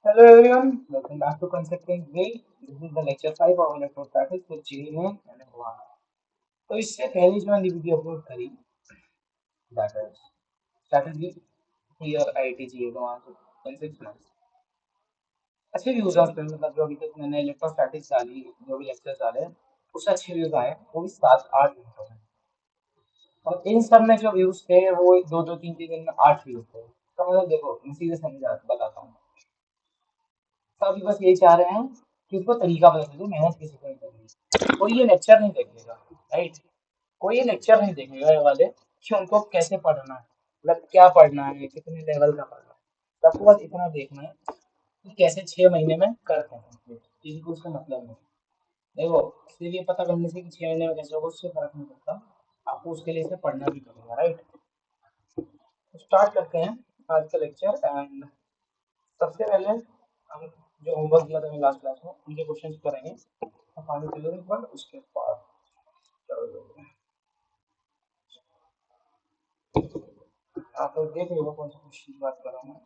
Hello everyone, welcome back to Concept and Way. This is the lecture 5 of electrostatics with Jimmy and Juan. तो इससे पहले जो मैंने video upload करी that is strategy here IIT वहाँ से इन 6 months अच्छे व्यूज आते हैं मतलब जो अभी तक मैंने इलेक्ट्रोस्टैटिक्स डाली जो भी लेक्चर डाले उससे अच्छे व्यूज आए वो भी 7-8 घंटों में और इन सब में जो व्यूज थे वो 2-2 3-3 दिन में 8 व्यूज थे तो मतलब देखो मैं सीधे समझा बताता हूँ सभी बस यही चाह रहे हैं कि उसको तरीका पता चले मेहनत किसी को नहीं करनी कोई ये लेक्चर नहीं देखेगा राइट कोई ये लेक्चर नहीं देखेगा ये वाले कि उनको कैसे पढ़ना है मतलब क्या पढ़ना है कितने लेवल का पढ़ना है सबको बस इतना देखना है कि कैसे 6 महीने में करते हैं किसी को उसका मतलब नहीं देखो सिर्फ ये पता करने से कि 6 महीने में कैसे होगा उससे फर्क नहीं पड़ता आपको उसके लिए इसे पढ़ना भी पड़ेगा राइट तो स्टार्ट करते हैं आज का लेक्चर एंड सबसे पहले हम जो होमवर्क दिया था मैं लास्ट क्लास में उनके क्वेश्चंस करेंगे हम आगे चलेंगे पर उसके बाद चलो आप लोग देख लो कौन सा क्वेश्चन की बात कर रहा हूँ मैं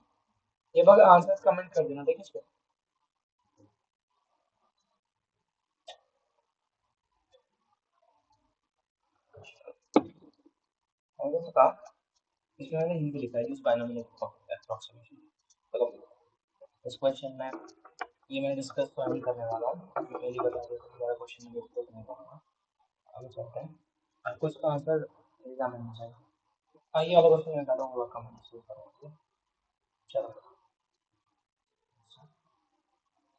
ये बार आंसर कमेंट कर देना ठीक है इसको और बता इसमें मैंने हिंदी लिखा है यूज बायनोमियल अप्रोक्सीमेशन चलो इस क्वेश्चन में ये मैं डिस्कस तो नहीं करने वाला हूँ पहले बता रहे थे मेरा क्वेश्चन में डिस्कस नहीं करूँगा आगे चलते हैं आपको इसका आंसर एग्जाम में चाहिए हाँ ये वाला क्वेश्चन मैं डालूंगा कमेंट से करेंगे चलो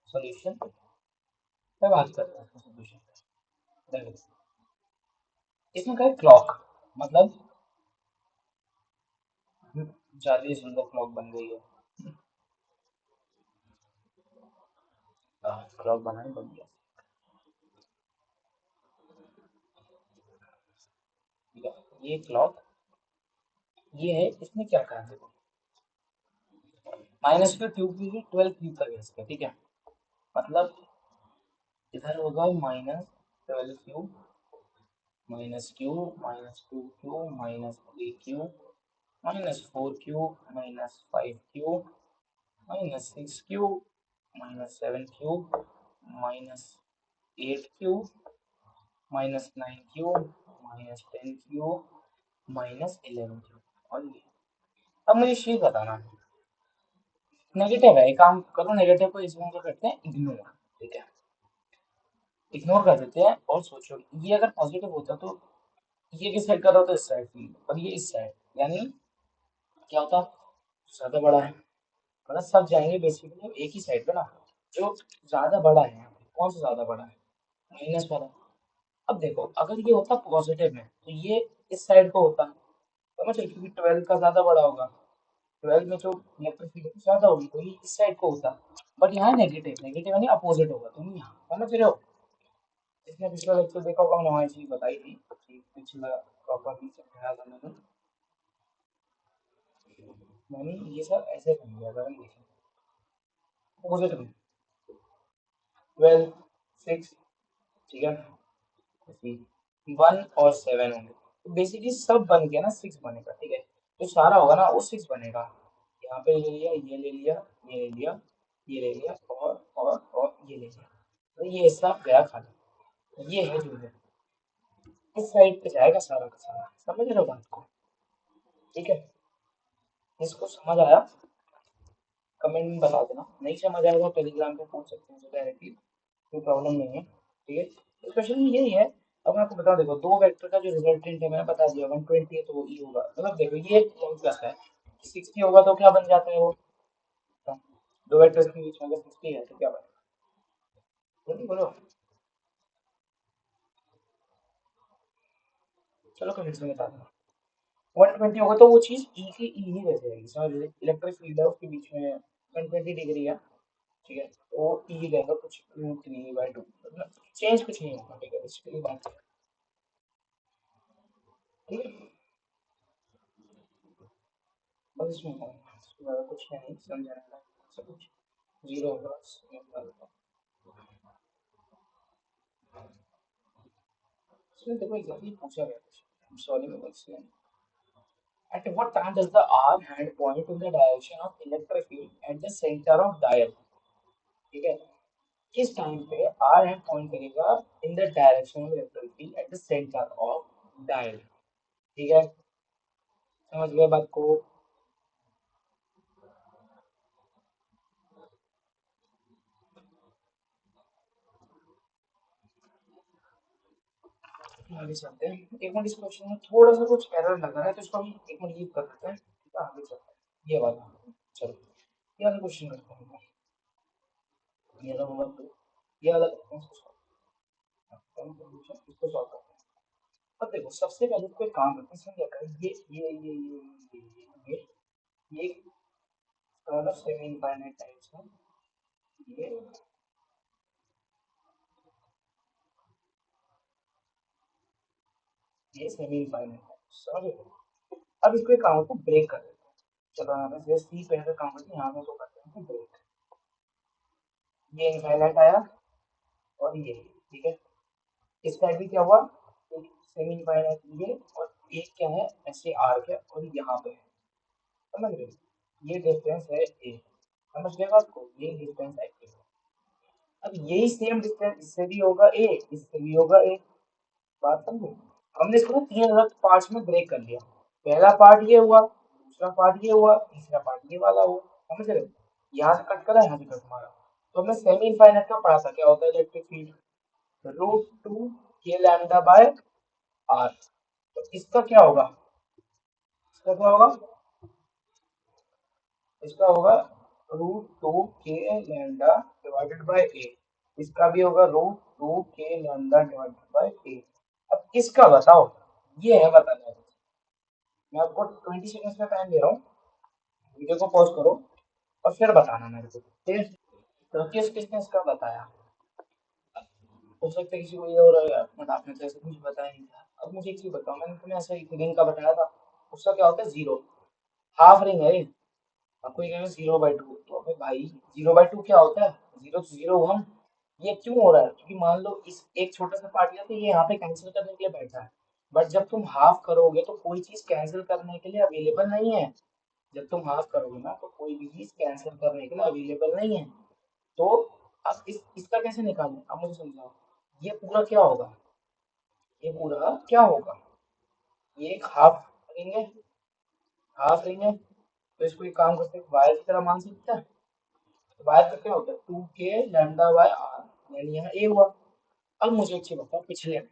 सॉल्यूशन मैं बात करता हूँ सॉल्यूशन देखो इसमें क्या है क्लॉक मतलब ज्यादा सुंदर क्लॉक बन गई है क्लॉक बनानी बन गया ठीक है ये क्लॉक ये है इसमें क्या कहा है माइनस टू ट्यूब की 12 क्यूब तक है इसका ठीक है मतलब इधर होगा -12 cube -2 cube -3 cube -4 cube -5 cube -6 cube -7 cube -8 cube -9 cube -10 cube -11 cube और ये अब मुझे शेप बताना है नेगेटिव है एक काम करो नेगेटिव को इसमें क्या करते हैं इग्नोर ठीक है इग्नोर कर देते हैं और सोचो ये अगर पॉजिटिव होता तो ये किस साइड कर रहा होता इस साइड की और ये इस साइड यानी क्या होता ज्यादा बड़ा है मतलब सब जाएंगे बेसिकली एक ही साइड पे ना जो ज्यादा बड़ा है यहाँ पे कौन सा ज्यादा बड़ा है माइनस वाला अब देखो अगर ये होता पॉजिटिव में तो ये इस साइड को होता समझ रहे हो? क्योंकि 12 का ज्यादा बड़ा होगा 12 में जो इलेक्ट्रिसिटी ज्यादा होगी तो ये इस साइड को होता बट यहाँ नेगेटिव नेगेटिव यानी अपोजिट होगा तुम यहाँ समझ रहे हो इसने पिछला लेक्चर देखा होगा मैंने वहाँ चीज बताई थी कि पिछला प्रॉपर्टी समझाया था मैंने ये सब ऐसे कर लिया अगर हम देखें अपोजिट में 12 6 ठीक है 1 और 7 होंगे तो बेसिकली सब बन गया ना 6 बनेगा ठीक है जो सारा होगा ना वो 6 बनेगा यहाँ पे ले लिया ये ले लिया ये ले लिया ये ले लिया और ये ले लिया तो ये हिस्सा गया खाली ये है जो है इस साइड पे जाएगा सारा का सारा समझ रहे हो बात को ठीक है इसको समझ आया कमेंट में बता देना नहीं समझ आएगा तो टेलीग्राम पे पूछ सकते हैं डायरेक्टली कोई प्रॉब्लम नहीं है ठीक है इस क्वेश्चन में यही है अब मैं आपको बता देखो दो वेक्टर का जो रिजल्टेंट है मैंने बता दिया 120 है तो वो ई होगा मतलब देखो ये वन प्लस है 60 होगा तो क्या बन जाता है वो दो वेक्टर्स के बीच में अगर 60 है तो क्या बनेगा बोलो बोलो चलो कमेंट्स में बता दो 120 होगा तो वो चीज ई की ई ही रह जाएगी समझ लीजिए इलेक्ट्रिक फील्ड है उसके बीच में 120 डिग्री है ठीक है वो ई रहेगा कुछ √3/2 मतलब चेंज कुछ नहीं होगा ठीक है इसके बात है ठीक है बस इसमें इसके अलावा कुछ है नहीं समझाने का सब कुछ जीरो होगा इसमें देखो एग्जैक्टली पूछा गया कुछ सॉरी मैं explain at what time does the R hand point in the direction of electric field at the center of dial ठीक है। किस टाइम पे आर हैंड पॉइंट करेगा in the direction of electric field at the centre of dial. ठीक है, समझ गए बात को। आगे चलते हैं। एक मिनट, इस क्वेश्चन में थोड़ा सा कुछ एरर लग रहा है तो इसको हम एक मिनट लीव कर देते हैं, ठीक है, आगे चलते हैं। ये वाला, चलो ये वाला क्वेश्चन करते हैं। ये वाला होगा तो ये वाला करते हैं, इसको सॉल्व करते हैं। अब देखो सबसे पहले तो कोई काम करते हैं, इसमें क्या करें, ये सेमी इनफाइनाइट टाइम्स है, ये ये सेमी इनफाइनाइट है, समझ रहे। अब इसको एक काम होता है, ब्रेक कर देते हैं। चलो यहाँ पे सी पे ऐसा काम करते हैं, यहाँ पे तो करते हैं ब्रेक। ये इनफाइनाइट आया और ये, ठीक है। इस साइड भी क्या हुआ, एक सेमी इनफाइनाइट ये और एक क्या है ऐसे आर है और यहाँ पे है, समझ रहे हो। ये डिस्टेंस है ए, समझ गए बात को, ये डिस्टेंस है ए। अब यही सेम डिस्टेंस इससे भी होगा ए, इससे भी होगा ए, बात समझो। हमने इसको तीन अलग पार्ट्स में ब्रेक कर लिया। पहला पार्ट ये हुआ, दूसरा पार्ट ये हुआ, तीसरा पार्ट ये वाला हुआ, समझ रहे हो। यहाँ से कट करा, यहाँ से कट मारा। तो हमने सेमी इनफाइनाइट का पढ़ा था क्या होता है इलेक्ट्रिक फील्ड, √2 k λ/r। तो इसका क्या होगा, इसका क्या होगा, इसका होगा √2 k λ/a। इसका भी होगा √2 k λ/a। अब इसका बताओ, ये है बताना है। मैं आपको 20 सेकंड का टाइम दे रहा हूँ, वीडियो को पॉज करो और फिर बताना मेरे को, ठीक है। तो किस किसने इसका बताया, हो सकता है किसी को ये हो रहा है बट आपने तो ऐसा कुछ बताया नहीं था। अब मुझे एक चीज बताओ, मैंने तुम्हें ऐसा एक रिंग का बताया था, उसका क्या होता है, जीरो, हाफ रिंग है ये। आपको ये कहेंगे 0/2, तो अबे भाई 0/2 क्या होता है, 0 to 0 1। ये क्यों हो रहा है, क्योंकि मान लो इस एक छोटा सा पार्ट लिया तो ये यहाँ पे कैंसिल करने के लिए बैठा है, बट जब तुम हाफ करोगे तो कोई चीज कैंसिल करने के लिए अवेलेबल नहीं है। जब तुम हाफ करोगे ना तो कोई भी चीज कैंसिल करने के लिए अवेलेबल नहीं है। तो अब इसका कैसे निकालें, अब मुझे समझाओ। ये पूरा क्या होगा, ये पूरा क्या होगा, ये एक हाफ रिंग है, हाफ रिंग है। तो इसको एक काम करते हैं, वायर की तरह मान सकते हैं। तो वायर का क्या होता है, 2 k λ/r, यानी यहाँ ए हुआ। अब मुझे एक चीज बताओ, पिछले में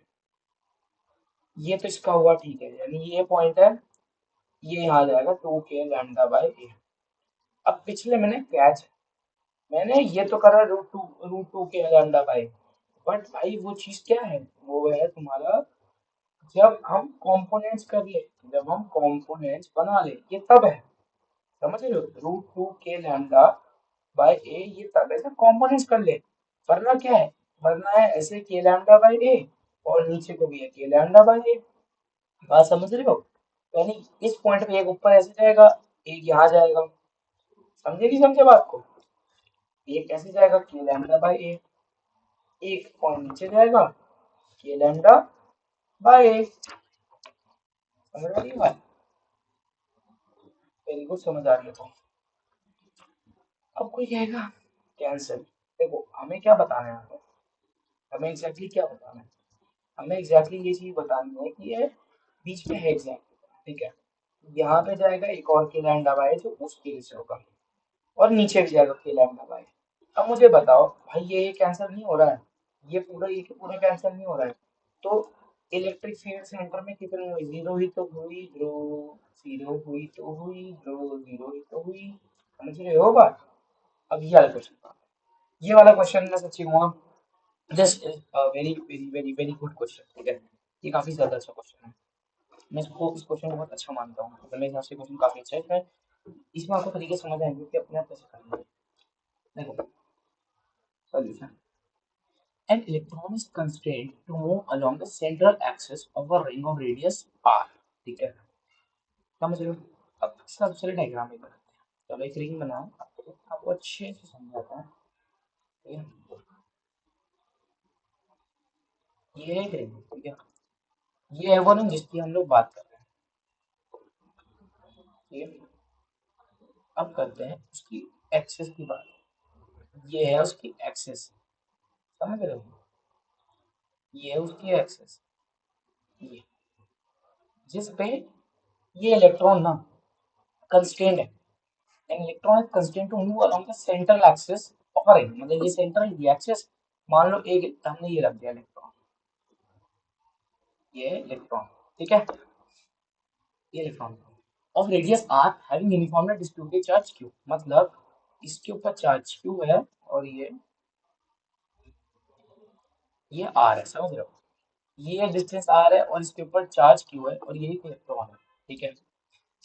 ये तो इसका हुआ, ठीक है, यानी ये पॉइंट है, ये यहाँ आ जाएगा 2 k λ/a। अब पिछले मैंने कैच, मैंने ये तो करा √2 k λ/a, बट भाई वो चीज क्या है, वो है तुम्हारा जब हम कंपोनेंट्स कर ले, जब हम कंपोनेंट्स बना ले, ये तब है, समझ रहे हो। √2 k λ/a ये तब ऐसे कंपोनेंट्स कर ले, वरना क्या है, वरना है ऐसे k λ/a और नीचे को भी है k λ/a। बात समझ रहे हो, यानी इस पॉइंट पे एक ऊपर ऐसे जाएगा, एक यहाँ जाएगा, समझे नहीं समझे बात को। एक ऐसे जाएगा k λ/a, एक पॉइंट नीचे जाएगा k λ/a, समझ रही बात, वेरी गुड, समझ आ रही है तो। अब कोई कहेगा कैंसिल, देखो हमें क्या बताना है यहाँ पे, हमें एग्जैक्टली क्या बताना है, हमें एग्जैक्टली ये चीज बतानी है कि ये बीच में है एग्जैक्ट, ठीक है। यहाँ पे जाएगा एक और k λ/a जो उस केस से होगा, और नीचे भी जाएगा k λ/a। अब मुझे बताओ भाई, ये कैंसिल नहीं हो रहा है, ये पूरा कैंसिल नहीं हो रहा है, तो इलेक्ट्रिक फील्ड सेंटर में कितनी हुई, जीरो ही तो हुई ब्रो, जीरो हुई तो हुई ब्रो, जीरो ही तो हुई, समझ रहे हो बात। अब ये वाला क्वेश्चन, ये वाला क्वेश्चन मैं सच्ची कहूँगा, just very very very very good question, ठीक है। ये काफी ज्यादा अच्छा क्वेश्चन है, मैं इसको इस क्वेश्चन को बहुत अच्छा मानता हूँ, तो मेरे हिसाब से क्वेश्चन काफी अच्छा है। इसमें आपको तरीके समझ आएंगे कि अपने आप कैसे करेंगे। देखो solution, an electron is constrained to move along the central axis of a ring of radius r, ठीक है, समझ रहे हो। अब इसका दूसरे डायग्राम में करते हैं, चलो एक रिंग बनाओ, आपको अच्छे से समझाता है, ठीक है। ये एक रिंग, ठीक है, ये है वो रिंग जिसकी हम लोग बात कर रहे हैं, ठीक है। अब करते हैं उसकी एक्सेस की बात, ये है उसकी एक्सेस, समझ रहे हो, ये है उसकी एक्सेस, ये जिस पे ये इलेक्ट्रॉन ना कंस्ट्रेंट है, an electron is constraint to move along the central axis of a ring, मतलब ये सेंट्रल ये एक्सिस, मान लो एक हमने ये रख दिया इलेक्ट्रॉन, ये इलेक्ट्रॉन, ठीक है, ये electron of radius r having uniformly distributed charge q, मतलब इसके ऊपर चार्ज q है और ये r है, समझ रहे हो, ये डिस्टेंस r है और इसके ऊपर चार्ज q है और ये एक इलेक्ट्रॉन है, ठीक है।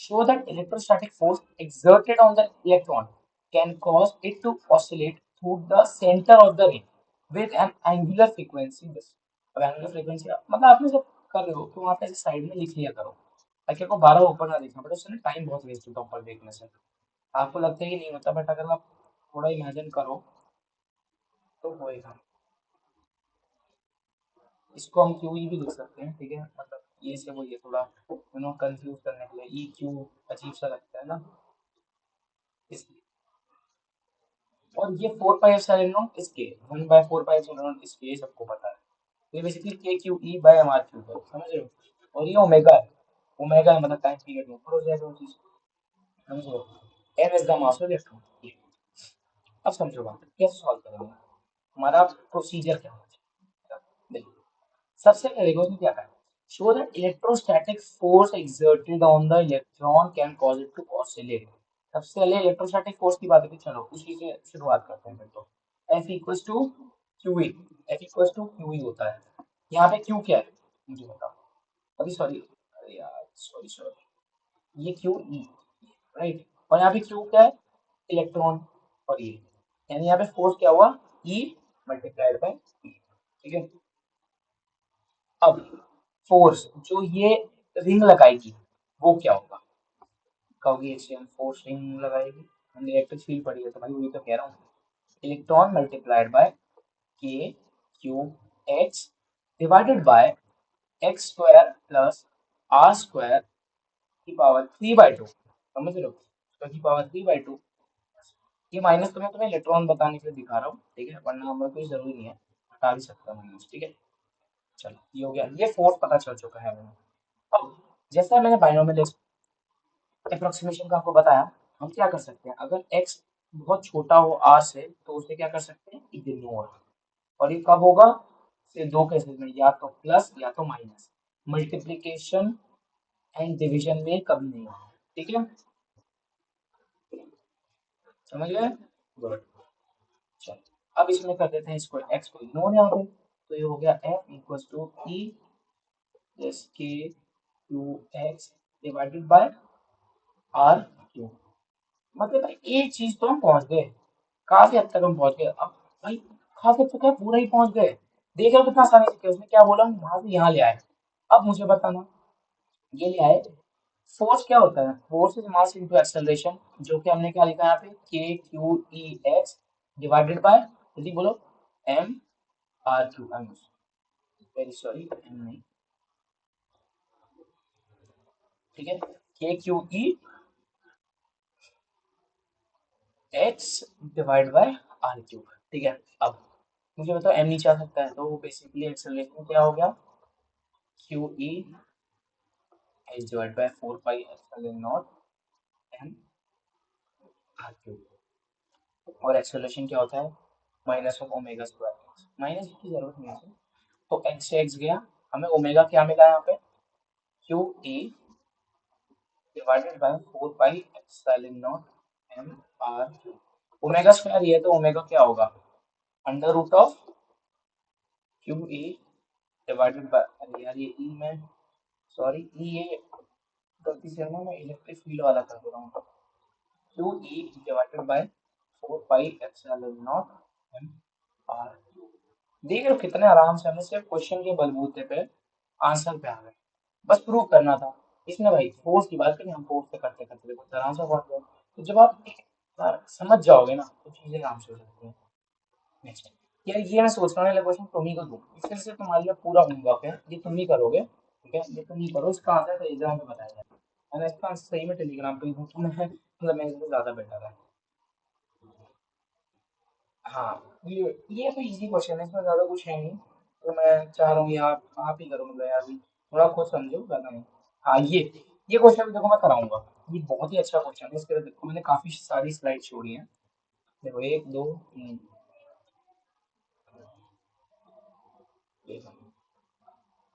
Show that electrostatic force exerted on the electron can cause it to oscillate through the center of the ring with an angular frequency this। अब angular frequency मतलब आपने जब कर रहे हो तो वहाँ पे ऐसे साइड में लिख लिया करो ताकि आपको 12 ऊपर ना देखना पड़े, उससे टाइम बहुत वेस्ट होता है ऊपर देखने से, आपको लगता है कि नहीं होता, बट अगर आप थोड़ा इमेजिन करो तो होएगा। इसको हम क्यू ई भी लिख सकते हैं, ठीक है, मतलब ये से वो ये थोड़ा कंफ्यूज करने के लिए ई क्यू अजीब सा लगता है ना, इसलिए। और ये 4 पाई एप्सिलॉन नॉट इसके 1 बाय 4 पाई एप्सिलॉन नॉट इसके, ये सबको पता है, ये basically K Q E by M R cube है, समझ रहे हो, और ये ओमेगा है, ओमेगा है मतलब टाइम पीरियड में ऊपर हो जाएगा वो चीज, समझ रहे हो, M is the mass of electron. अब समझो बात कैसे सॉल्व करेंगे, हमारा प्रोसीजर क्या है, देखो सबसे पहले क्वेश्चन क्या है, show that electrostatic force exerted on the electron can cause it to oscillate. सबसे पहले इलेक्ट्रोस्टैटिक फोर्स की बात है, चलो उसी से शुरुआत करते हैं फिर तो। F equals to Q E, F equals to Q E होता है, यहाँ पे क्यू क्या है मुझे बताओ, अभी सॉरी, अरे यार सॉरी सॉरी, ये क्यू ई राइट, और यहाँ पे क्यू क्या है इलेक्ट्रॉन, और ये यानी यहाँ पे फोर्स क्या हुआ ई मल्टीप्लाइड बाय, ठीक है। अब फोर्स जो ये रिंग लगाएगी वो क्या होगा, कहोगे इससे हम फोर्स रिंग लगाएगी, हमने इलेक्ट्रिक फील्ड पढ़ी है तो भाई वही तो कह रहा हूँ, electron multiplied by K Q X divided by X square plus R square की पावर 3/2, समझ रहे हो, की पावर 3/2, ये माइनस तो मैं तुम्हें इलेक्ट्रॉन बताने के लिए दिखा रहा हूँ, ठीक है, वरना हमें कोई जरूरी नहीं है, हटा भी सकता हूँ माइनस, ठीक है। चलो ये हो गया, ये फोर्स पता चल चुका है हमें। अब जैसा मैंने बाइनोमियल अप्रोक्सीमेशन का आपको बताया, हम क्या कर सकते हैं, अगर x बहुत छोटा हो r से तो उसे क्या कर सकते हैं इग्नोर, और ये कब होगा, से दो केसेस में, या तो प्लस या तो माइनस, मल्टीप्लीकेशन एंड डिवीजन में कभी नहीं होगा, ठीक है, समझ गए, गुड। चलो अब इसमें कर देते हैं इसको x को इग्नोर यहाँ पे, तो ये हो गया f equals to E plus K Q X divided by R Q, मतलब भाई एक चीज तो हम पहुंच गए, काफी हद तक हम पहुंच गए, अब भाई काफी हद तक क्या पूरा ही पहुंच गए, देख रहे हो कितना आसानी से किया, उसने क्या बोला वहां से यहाँ ले आए। अब मुझे बताना, ये ले आए, फोर्स क्या होता है, force is mass into acceleration, जो कि हमने क्या लिखा है यहाँ पे K Q E X divided by, जल्दी बोलो, M R Q, M, very sorry M नहीं, ठीक है, K Q E X divide by R cube, ठीक है। अब मुझे बताओ एम नीचे आ सकता है, तो बेसिकली एक्सेलरेशन क्या हो गया, Q E H divide by 4 pi epsilon naught M R cube, और एक्सेलरेशन क्या होता है minus of omega square, minus की जरूरत नहीं है, तो एक्स से एक्स गया, हमें ओमेगा क्या मिला यहाँ पे Q E divided by 4 pi epsilon naught M R cube, omega square ये, तो ओमेगा क्या होगा under root of Q E divided by, अरे यार ये ई में सॉरी ई ये गलती से ना मैं इलेक्ट्रिक फील्ड वाला कर रहा हूँ, Q E divided by 4 pi epsilon naught M R, देख रहे हो कितने आराम से हमने सिर्फ क्वेश्चन के बलबूते पे आंसर पे आ गए, बस प्रूव करना था। इसमें भाई फोर्स की बात करें, हम फोर्स से करते करते देखो आराम से पहुंच गए, तो जब आप एक बार समझ जाओगे ना तो चीजें आराम से हो सकती हैं। नेक्स्ट, यार ये मैं सोच रहा हूँ क्वेश्चन तुम ही को दूँ, इससे से तुम्हारे लिए पूरा होमवर्क है, ये तुम ही करोगे, ठीक है, ये तुम ही करो, इसका आंसर एग्जाम में बताया जाए, मैंने इसका आंसर सही में टेलीग्राम पे दूँ तो मैं मतलब मेरे से ज्यादा बेटर है। हाँ, ये तो इजी क्वेश्चन है, इसमें ज्यादा कुछ है नहीं। तो मैं चाह रहा हूँ यार आप ही करो, मतलब यार भी थोड़ा खुद समझो, ज्यादा नहीं। हाँ, ये क्वेश्चन भी देखो मैं कराऊंगा। ये बहुत ही अच्छा क्वेश्चन है, इसके लिए देखो मैंने काफी सारी स्लाइड छोड़ी हैं। देखो 1 2 3।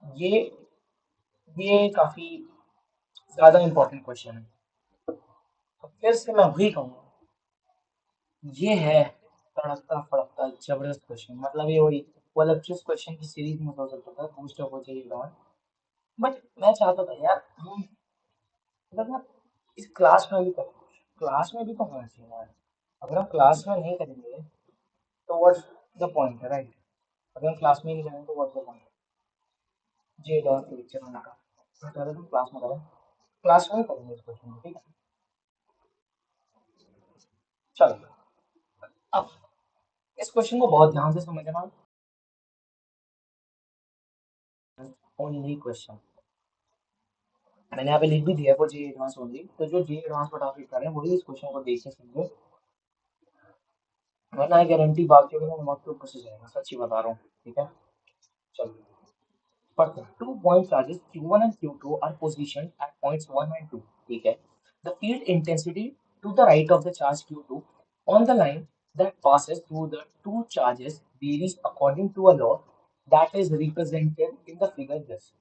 ये ये काफी ज्यादा इंपॉर्टेंट क्वेश्चन है। तो फिर से मैं वही कहूंगा, ये है तड़कता फड़कता जबरदस्त क्वेश्चन। मतलब ये वही वाला जिस क्वेश्चन की सीरीज में हो सकता था, बूस्ट अप हो चाहिए। बट मैं चाहता था यार हम, मतलब ना, इस क्लास में भी करें, क्लास में भी तो होना चाहिए यार। अगर हम क्लास में नहीं करेंगे तो व्हाट्स द पॉइंट, राइट? अगर हम क्लास में ही नहीं करेंगे तो what's the point. J dot के लेक्चर होने का, मैं चाहता था क्लास में करें, क्लास में ही करेंगे इस क्वेश्चन को, ठीक है? चलो, अब इस क्वेश्चन को बहुत ध्यान से समझना। ओनली क्वेश्चन मैंने यहाँ पे लिख भी दिया है, वो जी एडवांस ओनली। तो जो जी एडवांस पर टॉपिक कर रहे हैं वही इस क्वेश्चन को देख के समझो, वरना आई गारंटी बाकियों में नमक के ऊपर से जाएगा, सच्ची बता रहा हूँ, ठीक है? चलो, but the 2 point charges Q1 and Q2 are positioned at points 1 and 2. ठीक है? The field intensity to the right of the charge Q2 on the line that passes through the two charges varies according to a law that is represented in the figure thus.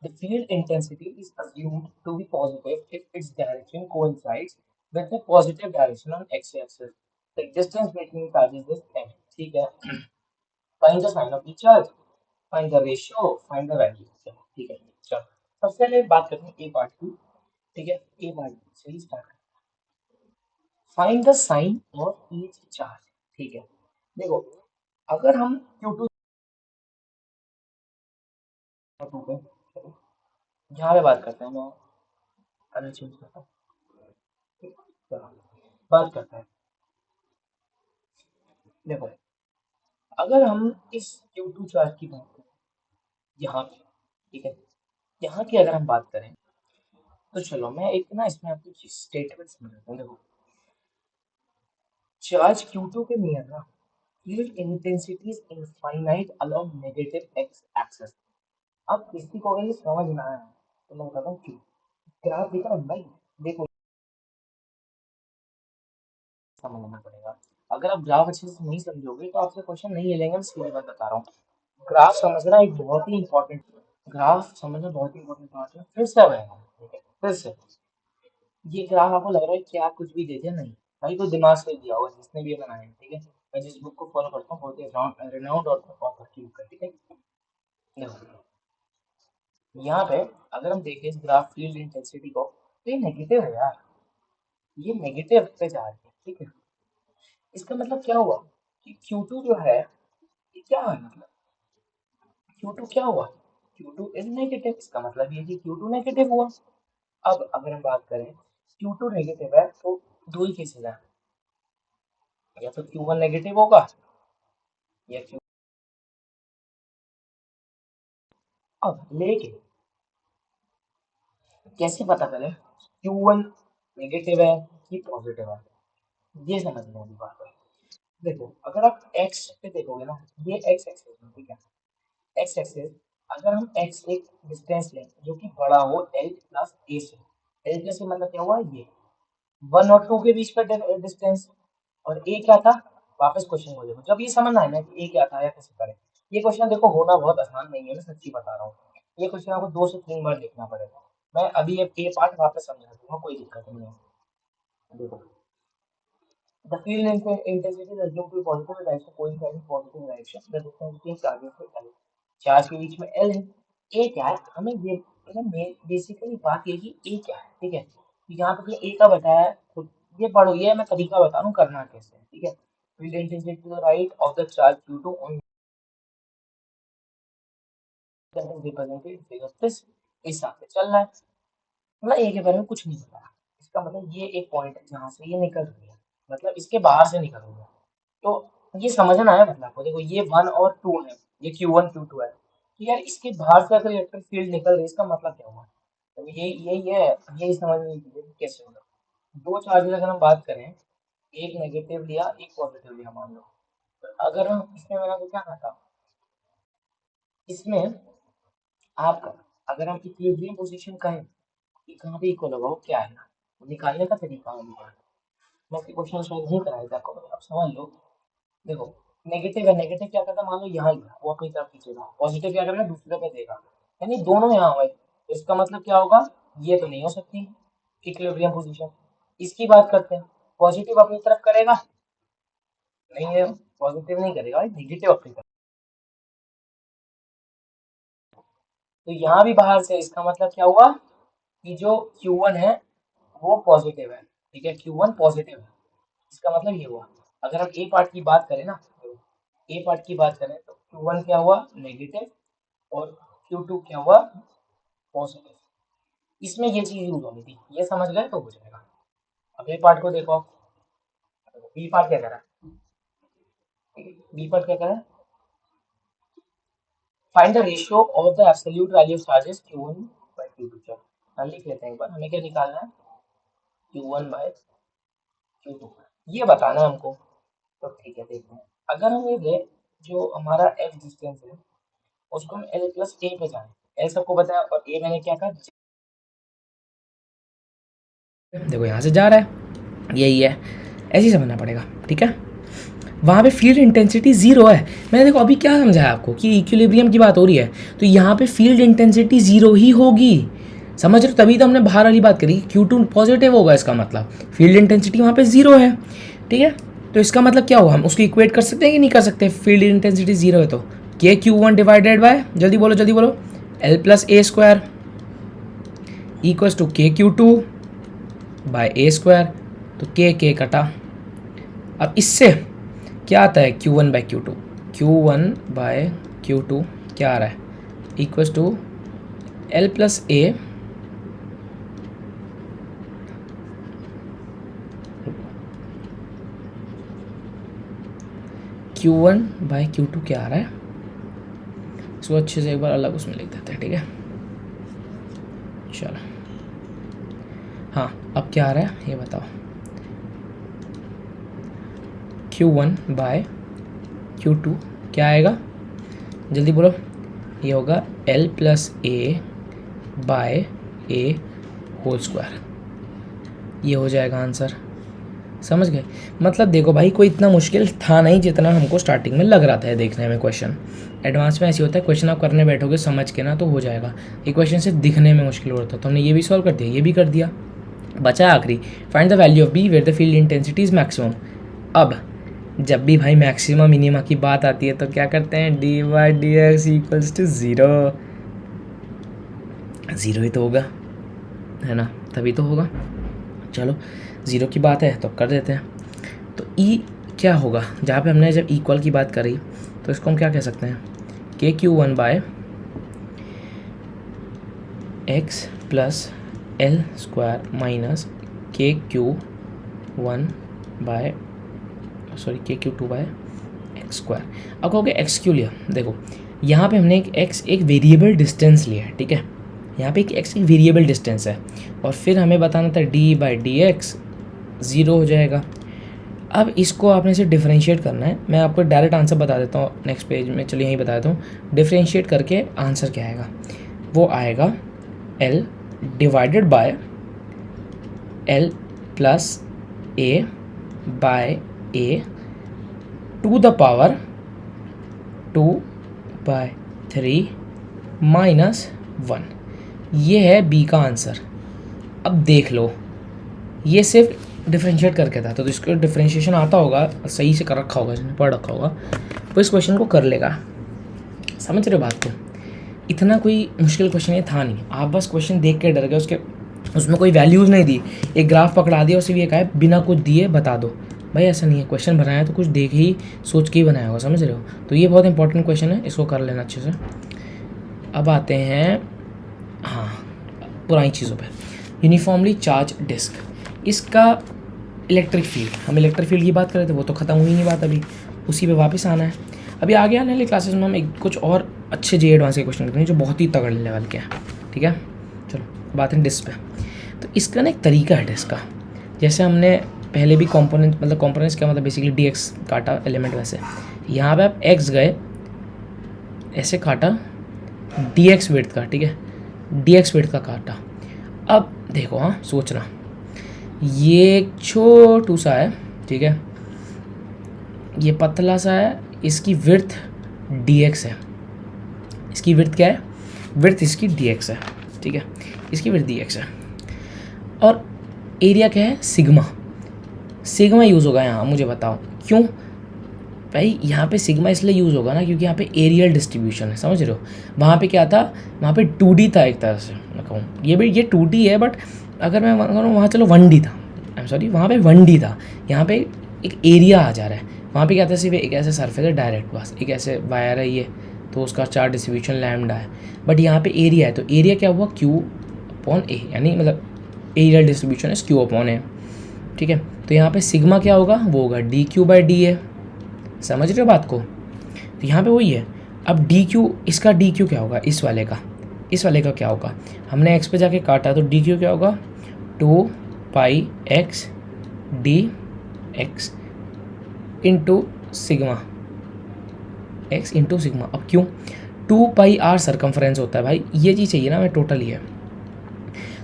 The field intensity is assumed to be positive if its direction coincides with the positive direction on x-axis. The distance between charges is m. ठीक है? Find the sign of each charge. Find the ratio, find the value. चलो ठीक है, चलो सबसे पहले बात करते हैं ए पार्ट की। ठीक है, ए पार्ट से ही start. Find the sign of each charge. ठीक है, देखो अगर हम Q2 टू पे, चलो यहाँ पे बात करते हैं, मैं कलर चेंज करता हूँ। चलो बात करते हैं, देखो अगर हम इस Q2 चार्ज की बात करें यहाँ की, ठीक है, यहाँ की अगर हम बात करें तो चलो मैं एक ना इसमें आपको स्टेटमेंट समझाता हूँ। देखो चार्ज Q2 के नियर ना field intensity is infinite along negative x axis। अब किसी को अगर ये समझ ना आया तो मैं बताता हूँ क्यों। ग्राफ दिख रहा है भाई, देखो समझना पड़ेगा। अगर आप ग्राफ अच्छे से नहीं समझोगे तो आपसे क्वेश्चन नहीं मिलेंगे, मैं सीधी बात बता रहा हूँ। ग्राफ समझना एक बहुत ही इंपॉर्टेंट, ग्राफ समझना बहुत ही इंपॉर्टेंट पार्ट है। फिर से आएगा, ठीक है? फिर से ये ग्राफ आपको लग रहा है कि आप कुछ भी दे दिया, नहीं भाई, कोई दिमाग से दिया होगा जिसने भी ये बनाया है, ठीक है? मैं जिस बुक को फॉलो करता हूँ बहुत ही रिनाउंड ऑथर की बुक है, ठीक है? देखो यहाँ पे अगर हम देखें इस ग्राफ फील्ड इंटेंसिटी को, तो ये नेगेटिव है यार, ये नेगेटिव पे जा रही है, ठीक है? इसका मतलब क्या हुआ कि Q2 जो है ये क्या है, मतलब Q2 क्या हुआ, Q2 इज नेगेटिव। इसका मतलब ये कि Q2 नेगेटिव हुआ। अब अगर हम बात करें Q2 नेगेटिव है तो दो ही केसेस हैं, या तो Q1 नेगेटिव होगा या Q। अब लेकिन कैसे पता करें Q1 नेगेटिव है कि पॉजिटिव है, ये समझने वाली बात है। देखो अगर आप x पे देखोगे ना, ये x एक्सिस है, ठीक है? x एक्सिस, अगर हम x एक डिस्टेंस लें जो कि बड़ा हो l प्लस a से, l प्लस a मतलब क्या हुआ, ये 1 और 2 के बीच का डिस्टेंस, और a क्या था, वापस क्वेश्चन को देखो, जब ये समझ आए ना कि a क्या था या कैसे करें। ये क्वेश्चन देखो होना बहुत आसान नहीं है, मैं सच्ची बता रहा हूँ। ये क्वेश्चन आपको 2 से 3 बार लिखना पड़ेगा। मैं अभी ये a पार्ट वापस समझा दूंगा, कोई दिक्कत नहीं है। देखो the field intensity is assumed to be positive direction coinciding positive direction, the distance between charges is L। Charge के बीच में L है, A क्या है हमें ये, मतलब बेसिकली बात ये कि A क्या है, ठीक है? तो यहाँ पे A का बताया है, तो ये पढ़ो, ये मैं तरीका बता रहा हूँ करना कैसे है, ठीक है? Field intensity to the right of the charge Q2 on represented figure this, इस हिसाब से चलना है। मतलब ए के बारे में कुछ नहीं पता, इसका मतलब ये एक पॉइंट है जहाँ से ये निकल रही है, मतलब इसके बाहर से निकल रही है। तो ये समझना है, मतलब आपको देखो ये 1 और 2 है, ये Q1 Q2 है, तो यार इसके बाहर से अगर इलेक्ट्रिक फील्ड निकल रही है इसका मतलब क्या हुआ? तो ये यही समझने की है कि कैसे होगा। दो चार्जेस अगर हम बात करें, एक नेगेटिव लिया एक पॉजिटिव लिया मान लो, अगर हम इसमें मैंने तो क्या कहा था, इसमें आपका अगर हम इक्विलिब्रियम पोजीशन कहें कि कहाँ पे इक्वल होगा वो क्या है, वो निकालने का तरीका है। मैं क्वेश्चन सॉल्व नहीं कराया था आपको, आप समझ लो। देखो, नेगेटिव है, नेगेटिव क्या करता है, मान लो यहाँ ही है, वो अपनी तरफ खींचेगा, पॉजिटिव क्या करेगा, दूसरे पे देगा, यानी दोनों यहाँ हुए, तो इसका मतलब क्या होगा, ये तो नहीं हो सकती इक्विलिब्रियम पोजीशन। इसकी बात करते हैं, पॉजिटिव अपनी तरफ करेगा, नहीं है, पॉजिटिव नहीं करेगा, नेगेटिव अपनी तरफ। तो यहाँ भी बाहर से, इसका मतलब क्या हुआ कि जो Q1 है वो पॉजिटिव है, ठीक है, Q1 पॉजिटिव है, इसका मतलब ये हुआ। अगर हम ए पार्ट की बात करें ना, ए पार्ट की बात करें तो Q1 क्या हुआ, नेगेटिव, और Q2 क्या हुआ, पॉजिटिव। इसमें ये चीज यूज होनी थी, ये समझ गए तो हो जाएगा। अब ए पार्ट को देखो आप, बी पार्ट क्या करा, बी पार्ट क्या करा, find the ratio of the absolute value of charges Q1 by Q2। चलो हम लिख लेते हैं एक बार, हमें क्या निकालना है, Q1 बाय Q2, ये बताना है हमको। तो ठीक है, देखते हैं, अगर हम ये ले, जो हमारा x डिस्टेंस है उसको हम l प्लस ए पे जाए, l सबको बताया और a मैंने क्या कहा, देखो यहाँ से जा रहा है, यही है, ऐसे ही समझना पड़ेगा, ठीक है। वहाँ पे फील्ड इंटेंसिटी ज़ीरो है। मैंने देखो अभी क्या समझाया आपको कि इक्विलिब्रियम की बात हो रही है, तो यहाँ पे फील्ड इंटेंसिटी ज़ीरो ही होगी, समझ रहे हो, तभी तो हमने बाहर वाली बात करी, Q2 पॉजिटिव होगा, इसका मतलब फील्ड इंटेंसिटी वहाँ पे ज़ीरो है, ठीक है। तो इसका मतलब क्या हुआ, हम उसको इक्वेट कर सकते हैं कि नहीं कर सकते, फील्ड इंटेंसिटी ज़ीरो है तो KQ1 डिवाइडेड बाय, जल्दी बोलो जल्दी बोलो, L plus A square equals to KQ2 by A square, तो के कटा। अब इससे क्या आता है, Q1 by Q2, Q1 by Q2 क्या आ रहा है, equals to L plus A Q1 by Q2 क्या आ रहा है, इसको अच्छे से एक बार अलग उसमें लिख देते हैं, ठीक है। चलो हाँ, अब क्या आ रहा है ये बताओ, Q1 बाय Q2 क्या आएगा, जल्दी बोलो, ये होगा L plus A by A whole square, ये हो जाएगा आंसर, समझ गए। मतलब देखो भाई, कोई इतना मुश्किल था नहीं जितना हमको स्टार्टिंग में लग रहा था देखने में क्वेश्चन। एडवांस में ऐसे होता है, क्वेश्चन आप करने बैठोगे समझ के ना तो हो जाएगा, ये क्वेश्चन सिर्फ दिखने में मुश्किल होता है, तो हमने ये भी सॉल्व कर दिया, ये भी कर दिया, बचा आखिरी, find the value of B where the field intensity is maximum. अब जब भी भाई मैक्सिमम मिनिमा की बात आती है तो क्या करते हैं, D Y D X equals to zero, zero ही तो होगा, है ना, तभी तो होगा। चलो ज़ीरो की बात है तो कर देते हैं, तो ई क्या होगा, जहाँ पे हमने जब इक्वल की बात करी तो इसको हम क्या कह सकते हैं, KQ1 by X plus L square minus KQ1 by KQ2 by X square. अब कहोगे एक्स क्यों लिया, देखो यहाँ पे हमने एक वेरिएबल डिस्टेंस लिया है, ठीक है, यहाँ पे एक वेरिएबल डिस्टेंस है, और फिर हमें बताना था D by D x zero हो जाएगा। अब इसको आपने से डिफरेंशिएट करना है, मैं आपको डायरेक्ट आंसर बता देता हूँ नेक्स्ट पेज में, चलिए यहीं बता देता हूँ, डिफरेंशिएट करके आंसर क्या आएगा, वो आएगा L divided by L plus A by A to the power 2/3 minus 1, ये है बी का आंसर। अब देख लो, ये सिर्फ डिफरेंशिएट करके था, तो इसको डिफरेंशिएशन आता होगा, सही से कर रखा होगा, जिसने पढ़ रखा होगा वो इस क्वेश्चन को कर लेगा, समझ रहे हो बात को। इतना कोई मुश्किल क्वेश्चन ये था नहीं, आप बस क्वेश्चन देख के डर गए, उसमें कोई वैल्यूज़ नहीं दी, एक ग्राफ पकड़ा दिया, उसे भी ये कहा बिना कुछ दिए बता दो, भाई ऐसा नहीं है, क्वेश्चन बनाया तो कुछ देख ही सोच के ही बनाया होगा, समझ रहे हो। तो ये बहुत इंपॉर्टेंट क्वेश्चन है, इसको कर लेना अच्छे से। अब आते हैं हाँ पुरानी चीज़ों पे, यूनिफॉर्मली चार्ज डिस्क, इसका इलेक्ट्रिक फील्ड, हम इलेक्ट्रिक फील्ड की बात कर रहे थे, वो तो ख़त्म हुई नहीं बात, अभी उसी पे वापस आना है। अभी आगे आने वाली क्लासेस में हम एक कुछ और अच्छे जे एडवांस के क्वेश्चन करेंगे जो बहुत ही तगड़े लेवल के हैं, ठीक है। चलो बात है डिस्क पे, तो इसका ना एक तरीका है डिस्क का, जैसे हमने पहले भी कंपोनेंट मतलब कंपोनेंट्स क्या मतलब बेसिकली डी एक्स काटा एलिमेंट वैसे, यहाँ पे आप एक्स गए ऐसे काटा डी एक्स विड्थ का, ठीक है, डी एक्स विड्थ का काटा। अब देखो हाँ सोचना, ये एक छोटू सा है, ठीक है, ये पतला सा है, इसकी विड्थ डी एक्स है, इसकी विड्थ क्या है, विड्थ इसकी डी एक्स है, ठीक है, इसकी विड्थ डी एक्स है। और एरिया क्या है, सिग्मा, सिग्मा यूज़ होगा यहाँ, मुझे बताओ क्यों भाई। यहाँ पे सिग्मा इसलिए यूज़ होगा ना क्योंकि यहाँ पे एरियल डिस्ट्रीब्यूशन है, समझ रहे हो। वहाँ पे क्या था, वहाँ पे 2D था एक तरह से, मैं कहूँ ये 2D है, बट अगर मैं कहूँ वहाँ चलो 1D था, आई एम सॉरी, वहाँ पे 1D था। यहाँ पे एक एरिया आ जा रहा है, वहाँ पे क्या था, सिर्फ एक ऐसा सरफेस है डायरेक्ट, बस एक ऐसे वायर है ये, तो उसका चार्ज डिस्ट्रीब्यूशन लैम्डा है। बट यहाँ पे एरिया है, तो एरिया क्या हुआ, क्यू अपॉन ए, यानी मतलब areal distribution is Q upon A, ठीक है। तो यहाँ पे सिग्मा क्या होगा, वो होगा D Q by D A, समझ रहे हो बात को। तो यहाँ पे वही है। अब डी क्यू, इसका डी क्यू क्या होगा, इस वाले का क्या होगा, हमने एक्स पे जाके काटा तो डी क्यू क्या होगा, 2 pi X D X into sigma, X into sigma. अब क्यों, 2 पाई आर सरकमफ्रेंस होता है भाई, ये चीज़ चाहिए ना, मैं टोटल ही है,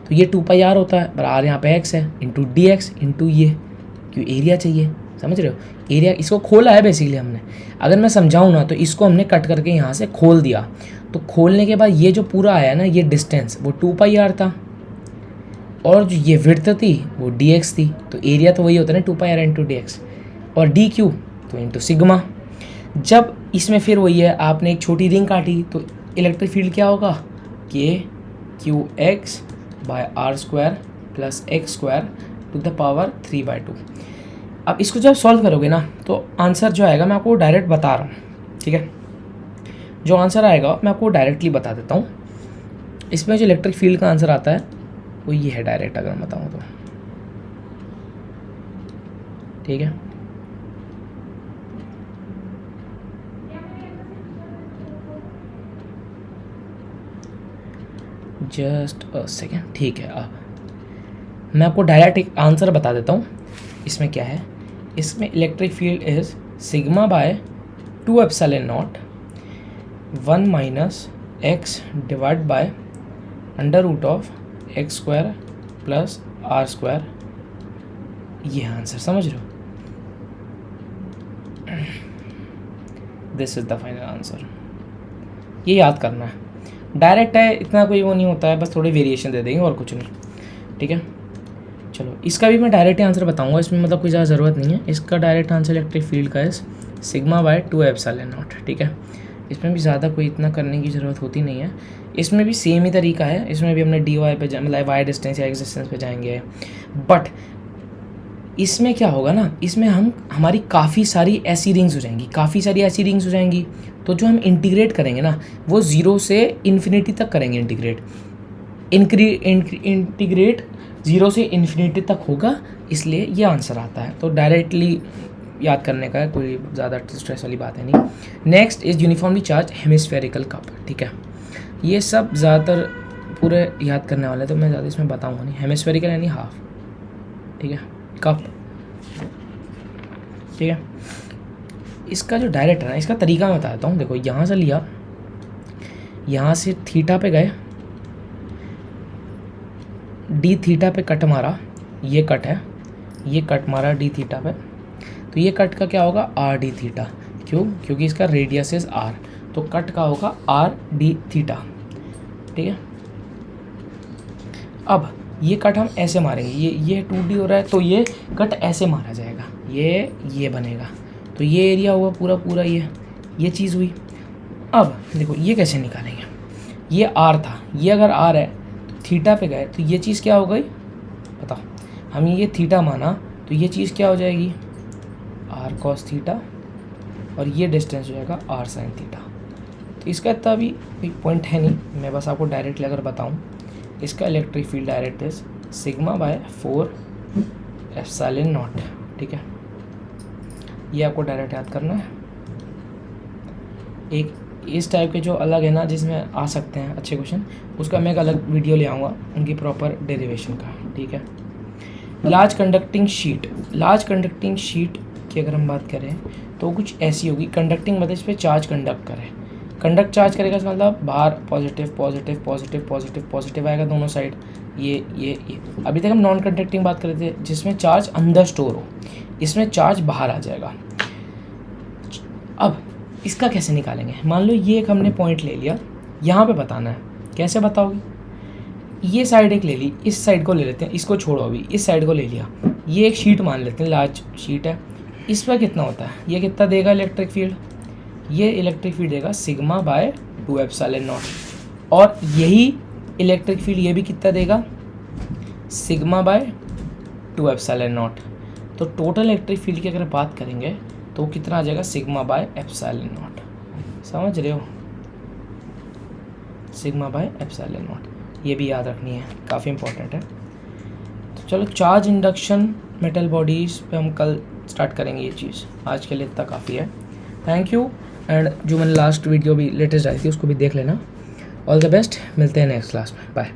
तो ये 2 पाई आर होता है, पर आर यहाँ पे एक्स है, इंटू डी एक्स इंटू ये, क्यों एरिया चाहिए, समझ रहे हो। एरिया इसको खोला है बेसिकली हमने, अगर मैं समझाऊँ ना तो इसको हमने कट करके यहाँ से खोल दिया, तो खोलने के बाद ये जो पूरा आया ना, ये डिस्टेंस वो 2 पाई आर था, और जो ये विड्थ थी वो डी एक्स थी, तो एरिया तो वही होता है ना, 2 पाई आर इंटू डी एक्स, और डी क्यू तो इंटू सिग्मा। जब इसमें फिर वही है, आपने एक छोटी रिंग काटी तो इलेक्ट्रिक फील्ड क्या होगा, K Q X by R square plus X square to the power 3/2। अब इसको जब सॉल्व करोगे ना तो आंसर जो आएगा मैं आपको डायरेक्ट बता रहा हूँ, ठीक है, जो आंसर आएगा मैं आपको डायरेक्टली बता देता हूँ। इसमें जो इलेक्ट्रिक फील्ड का आंसर आता है वो ये है डायरेक्ट, अगर मैं बताऊँ तो, ठीक है। जस्ट अ सेकेंड, ठीक है। अब मैं आपको डायरेक्ट एक आंसर बता देता हूँ। इसमें क्या है, इसमें electric field is sigma by 2 epsilon naught 1 minus X divide by under root of X square plus R square, ये आंसर, समझ रहे हो। This is the final answer, ये याद करना है, डायरेक्ट है, इतना कोई वो नहीं होता है, बस थोड़ी वेरिएशन दे देंगे और कुछ नहीं, ठीक है। चलो इसका भी मैं डायरेक्ट आंसर बताऊंगा, इसमें मतलब कोई ज़्यादा ज़रूरत नहीं है। इसका डायरेक्ट आंसर इलेक्ट्रिक फील्ड का है सिग्मा बाय 2 एप्सिलॉन नॉट, ठीक है। इसमें भी ज़्यादा कोई इतना करने की ज़रूरत होती नहीं है, इसमें भी सेम ही तरीका है, इसमें भी हमने डी वाई पे मतलब वाई डिस्टेंस या एक्स डिस्टेंस पे जाएंगे। बट इसमें क्या होगा ना, इसमें हमारी काफ़ी सारी ऐसी रिंग्स हो जाएंगी, तो जो हम इंटीग्रेट करेंगे ना वो 0 से इन्फिनिटी तक करेंगे इंटीग्रेट 0 से इन्फिनिटी तक होगा, इसलिए ये आंसर आता है। तो डायरेक्टली याद करने का है, कोई ज़्यादा स्ट्रेस वाली बात है नहीं। Next is uniformly charge hemispherical cup, ठीक है। ये सब ज़्यादातर पूरे याद करने वाले, तो मैं ज़्यादा इसमें बताऊँगा नहीं। हेमिस्फेरिकल यानी हाफ, ठीक है, कप, ठीक है। इसका जो डायरेक्ट है ना, इसका तरीका मैं बता देता हूँ। देखो यहाँ से लिया, यहाँ से थीटा पे गए, डी थीटा पे कट मारा, ये कट है, ये कट मारा डी थीटा पे, तो ये कट का क्या होगा, आर डी थीटा, क्यों, क्योंकि इसका रेडियस इज आर, तो कट का होगा आर डी थीटा, ठीक है। अब ये कट हम ऐसे मारेंगे, ये 2D हो रहा है, तो ये कट ऐसे मारा जाएगा, ये बनेगा, तो ये एरिया हुआ पूरा ये चीज़ हुई। अब देखो ये कैसे निकालेंगे, ये आर था, ये अगर आर है तो थीटा पे गए तो ये चीज़ क्या हो गई, बताओ, हम ये थीटा माना तो ये चीज़ क्या हो जाएगी, आर कॉस थीटा, और ये डिस्टेंस हो जाएगा आर साइन थीटा। तो इसका इतना भी पॉइंट है नहीं, मैं बस आपको डायरेक्टली अगर बताऊँ, इसका electric field direct is sigma bye 4 epsilon not, ठीक है। ये आपको डायरेक्ट याद करना है। एक इस टाइप के जो अलग है ना, जिसमें आ सकते हैं अच्छे क्वेश्चन, उसका मैं एक अलग वीडियो ले आऊँगा, उनकी प्रॉपर डेरिवेशन का, ठीक है। लार्ज कंडक्टिंग शीट की अगर हम बात करें तो कुछ ऐसी होगी। कंडक्टिंग मतलब इस पर चार्ज कंडक्ट करे, कंडक्ट चार्ज करेगा इसका मतलब बाहर positive positive positive positive positive आएगा दोनों साइड। ये अभी तक हम नॉन कंडक्टिंग बात कर रहे थे जिसमें चार्ज अंदर स्टोर हो, इसमें चार्ज बाहर आ जाएगा। अब इसका कैसे निकालेंगे? मान लो ये एक हमने पॉइंट ले लिया, यहाँ पे बताना है। कैसे बताओगे? ये साइड एक ले ली, इस साइड को ले लेते हैं, इसको छोड़ो अभी, इस साइड को ले लिया। ये एक शीट मान लेते हैं, लार्ज शीट है। इस पर कितना होता है? ये कितना देगा इलेक्ट्रिक फील्ड? ये इलेक्ट्रिक फील्ड देगा सिग्मा बाय 2 एप्सिलॉन नॉट। और यही इलेक्ट्रिक फील्ड ये भी कितना देगा? Sigma by 2 epsilon not. तो टोटल इलेक्ट्रिक फील्ड की अगर बात करेंगे तो कितना आ जाएगा? Sigma by epsilon not. समझ रहे हो? सिग्मा बाय एप्सिलॉन नॉट, ये भी याद रखनी है, काफ़ी इंपॉर्टेंट है। तो चलो चार्ज इंडक्शन मेटल बॉडीज़ पे हम कल स्टार्ट करेंगे ये चीज़। आज के लिए इतना काफ़ी है। Thank you. एंड जो मैंने लास्ट वीडियो भी लेटेस्ट आई थी उसको भी देख लेना। ऑल द बेस्ट, मिलते हैं नेक्स्ट क्लास में। बाय।